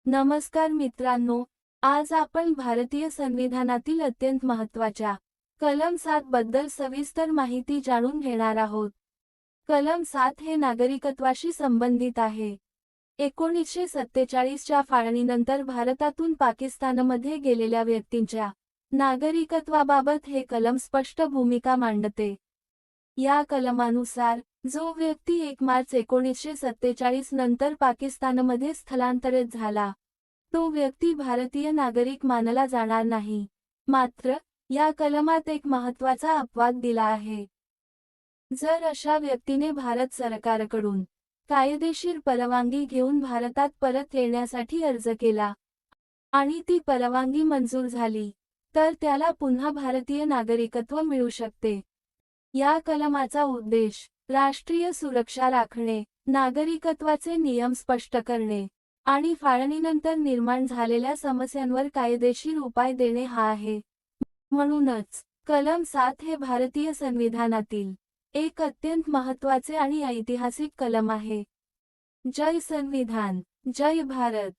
नमस्कार मित्रांनो, आज आपण भारतीय संविधानातील अत्यंत महत्त्वाच्या कलम 7 बद्दल सविस्तर माहिती जाणून घेणार आहोत. कलम 7 हे नागरिकत्वाशी संबंधित आहे. 1947 च्या फाळणीनंतर भारतातून पाकिस्तानमध्ये गेलेल्या व्यक्तींच्या नागरिकत्वाबाबत हे कलम स्पष्ट भूमिका मांडते. या कलमानुसार, जो व्यक्ती 1 मार्च 1947 नंतर पाकिस्तानमध्ये स्थलांतरित झाला, तो व्यक्ती भारतीय नागरिक मानला जाणार नाही. मात्र, या कलमात एक महत्त्वाचा अपवाद दिला आहे. जर अशा व्यक्तीने भारत सरकारकडून कायदेशीर परवानगी घेऊन भारतात परत येण्यासाठी अर्ज केला आणि ती परवानगी मंजूर झाली, तर त्याला पुन्हा भारतीय नागरिकत्व मिळू शकते. या कलमाचा उद्देश राष्ट्रीय सुरक्षा राखणे, नागरिकत्वाचे नियम स्पष्ट करणे आणि फाळणीनंतर निर्माण झालेल्या समस्यांवर कायदेशीर उपाय देणे हा आहे. म्हणूनच कलम 7 हे भारतीय संविधानातील एक अत्यंत महत्त्वाचे आणि ऐतिहासिक कलम आहे. जय संविधान, जय भारत.